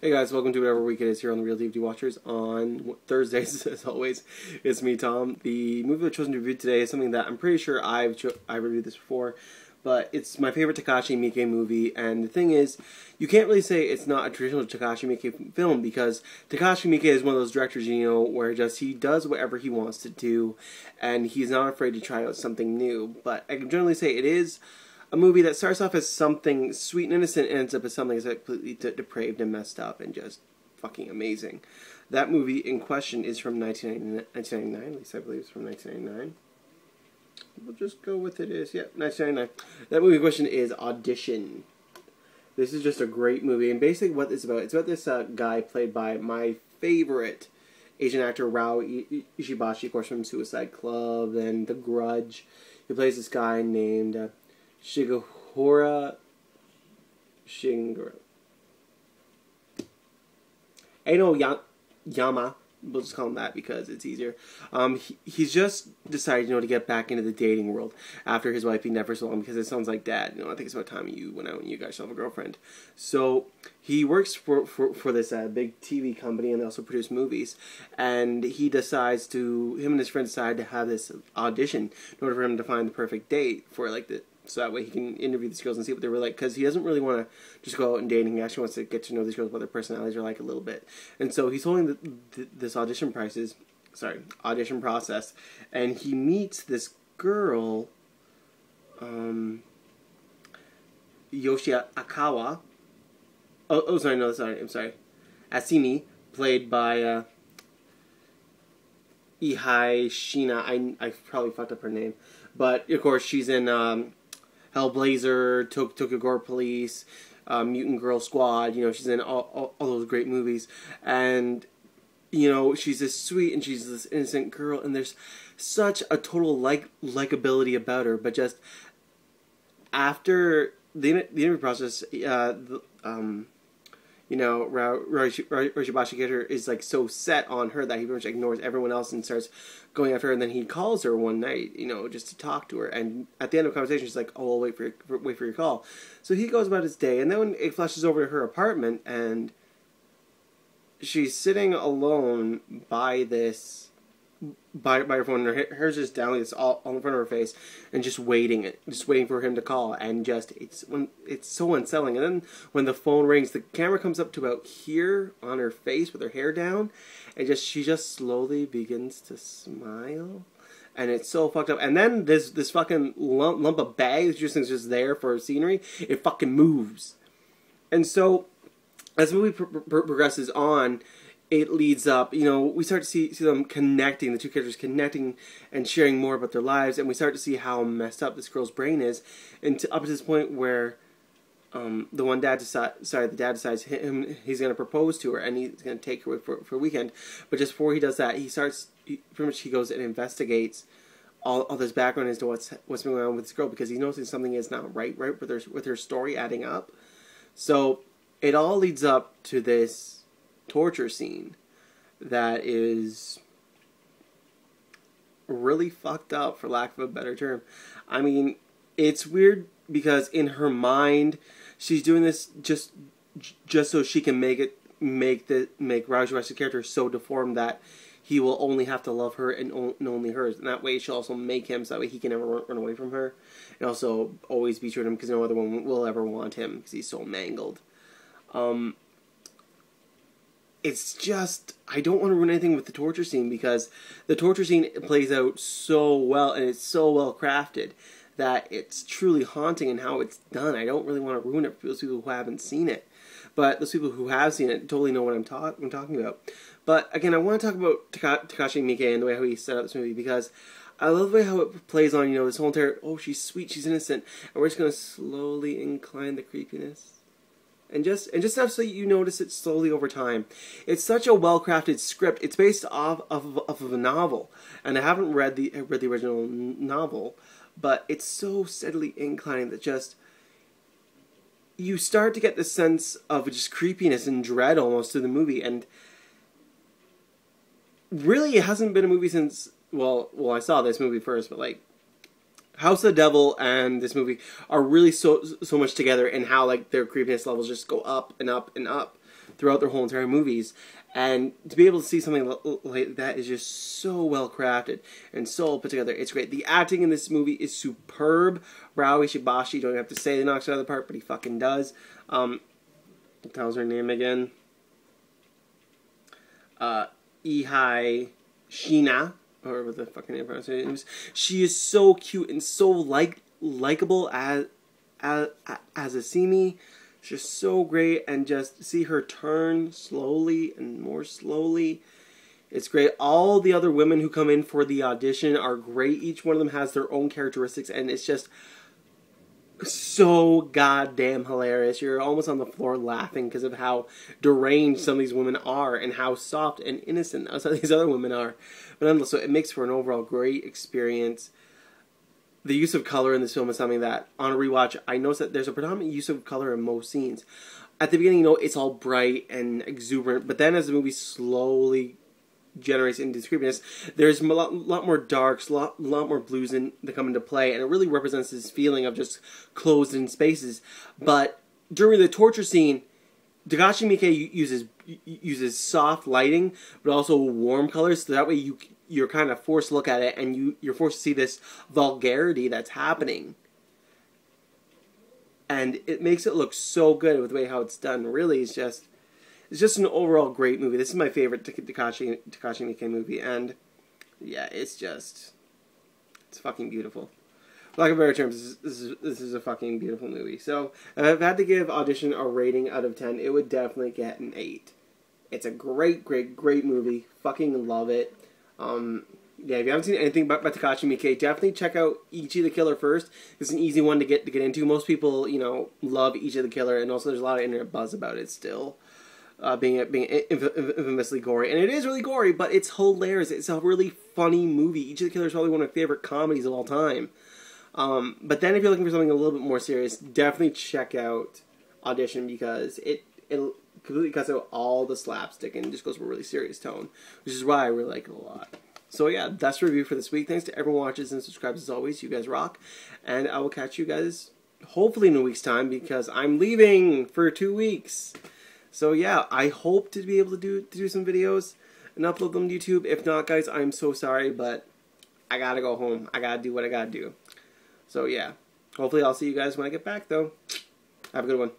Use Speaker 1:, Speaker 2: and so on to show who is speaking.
Speaker 1: Hey guys, welcome to whatever week it is here on the Real DVD Watchers. On Thursdays, as always, it's me, Tom. The movie I've chosen to review today is something that I'm pretty sure I reviewed this before, but it's my favorite Takashi Miike movie. And the thing is, you can't really say it's not a traditional Takashi Miike film because Takashi Miike is one of those directors, you know, where just he does whatever he wants to do, and he's not afraid to try out something new. But I can generally say it is a movie that starts off as something sweet and innocent and ends up as something that's completely depraved and messed up and just fucking amazing. That movie in question is from 1999, at least I believe it's from 1999. We'll just go with it is, yeah, 1999. That movie in question is Audition. This is just a great movie, and basically what it's about this guy played by my favorite Asian actor, Rao Ishibashi, of course, from Suicide Club and The Grudge. He plays this guy named Shigehara Shingiro. Yama. We'll just call him that because it's easier. He's just decided, you know, to get back into the dating world after his wife being dead for so long because it sounds like dad. You know, I think it's about time you went out and you got yourself a girlfriend. So he works for this big TV company, and they also produce movies. And he decides him and his friends decide to have this audition in order for him to find the perfect date for so that way he can interview these girls and see what they were like, because he doesn't really want to just go out and dating. He actually wants to get to know these girls, what their personalities are like a little bit. And so he's holding this audition process, and he meets this girl, Yoshi Akawa. I'm sorry. Asimi, played by Ihai Shina. I probably fucked up her name, but of course she's in Hellblazer, Tokyo Gore Police, Mutant Girl Squad. You know, she's in all those great movies, and you know, she's this sweet and she's this innocent girl, and there's such a total likability about her. But just after the interview process, you know, Rishibashi character is like so set on her that he pretty much ignores everyone else and starts going after her. And then he calls her one night, you know, just to talk to her. And at the end of the conversation, she's like, "Oh, I'll wait for your call." So he goes about his day, and then when it flashes over to her apartment, and she's sitting alone by her phone, and her hair's just down, like it's all in front of her face, and just waiting for him to call, and it's so unsettling. And then when the phone rings, the camera comes up to about here on her face with her hair down, and she just slowly begins to smile, and it's so fucked up. And then this fucking lump of bag that is just there for scenery, it fucking moves. And so as the movie progresses on, it leads up, you know, we start to see them connecting, the two characters connecting and sharing more about their lives, and we start to see how messed up this girl's brain is, and up to this point where the dad decides he's going to propose to her, and he's going to take her away for a weekend. But just before he does that, he goes and investigates all this background as to what's been going on with this girl, because he notices something is not right with her story adding up. So it all leads up to this torture scene that is really fucked up, for lack of a better term. I mean, it's weird because in her mind, she's doing this just so she can make Rajwash's character so deformed that he will only have to love her and only hers. And that way she'll also make him so that way he can never run away from her, and also always be true to him because no other one will ever want him because he's so mangled. It's just, I don't want to ruin anything with the torture scene, because the torture scene plays out so well, and it's so well crafted that it's truly haunting in how it's done. I don't really want to ruin it for those people who haven't seen it, but those people who have seen it totally know what I'm talking about. But again, I want to talk about Takashi Miike and the way how he set up this movie, because I love the way how it plays on, you know, this whole entire, oh, she's sweet, she's innocent, and we're just going to slowly incline the creepiness. And just enough so you notice it slowly over time. It's such a well-crafted script. It's based off of a novel, and I haven't read the original novel, but it's so steadily inclining that just you start to get the sense of just creepiness and dread almost to the movie. And really, it hasn't been a movie since, well, I saw this movie first, but like House of the Devil and this movie are really so much together, and how like their creepiness levels just go up and up and up throughout their whole entire movies. And to be able to see something like that is just so well crafted and so put together. It's great. The acting in this movie is superb. Rao Ishibashi, don't have to say he knocks it out of the park, but he fucking does. What the hell's her name again? Ihai Sheena, or what the fucking name of her name is. She is so cute and so likable as Asimi. She's so great, and just see her turn slowly and more slowly. It's great. All the other women who come in for the audition are great. Each one of them has their own characteristics, and it's just so goddamn hilarious. You're almost on the floor laughing because of how deranged some of these women are and how soft and innocent some of these other women are. But nonetheless, so it makes for an overall great experience. The use of color in this film is something that, on a rewatch, I noticed that there's a predominant use of color in most scenes. At the beginning, it's all bright and exuberant, but then as the movie slowly generates into creepiness, there's a lot more darks, a lot more blues that come into play, and it really represents this feeling of just closed-in spaces. But during the torture scene, Takashi Miike uses soft lighting, but also warm colors, so that way you're kind of forced to look at it, and you're forced to see this vulgarity that's happening. And it makes it look so good with the way how it's done. Really, it's just an overall great movie. This is my favorite Takashi Miike movie, and yeah, it's fucking beautiful. For lack of better terms, this is a fucking beautiful movie. So, if I had to give Audition a rating out of 10, it would definitely get an 8. It's a great, great, great movie. Fucking love it. Yeah, if you haven't seen anything by Takashi Miike, definitely check out Ichi the Killer first. It's an easy one to get into. Most people, love Ichi the Killer, and also there's a lot of internet buzz about it still. Being infamously gory. And it is really gory, but it's hilarious. It's a really funny movie. Ichi the Killer is probably one of my favorite comedies of all time. But then if you're looking for something a little bit more serious, definitely check out Audition, because it completely cuts out all the slapstick and just goes for a really serious tone, which is why I really like it a lot. So yeah, that's the review for this week. Thanks to everyone who watches and subscribes as always. You guys rock. And I will catch you guys hopefully in a week's time, because I'm leaving for 2 weeks. So yeah, I hope to be able to do some videos and upload them to YouTube. If not, guys, I'm so sorry, but I gotta go home. I gotta do what I gotta do. So yeah, hopefully I'll see you guys when I get back, though. Have a good one.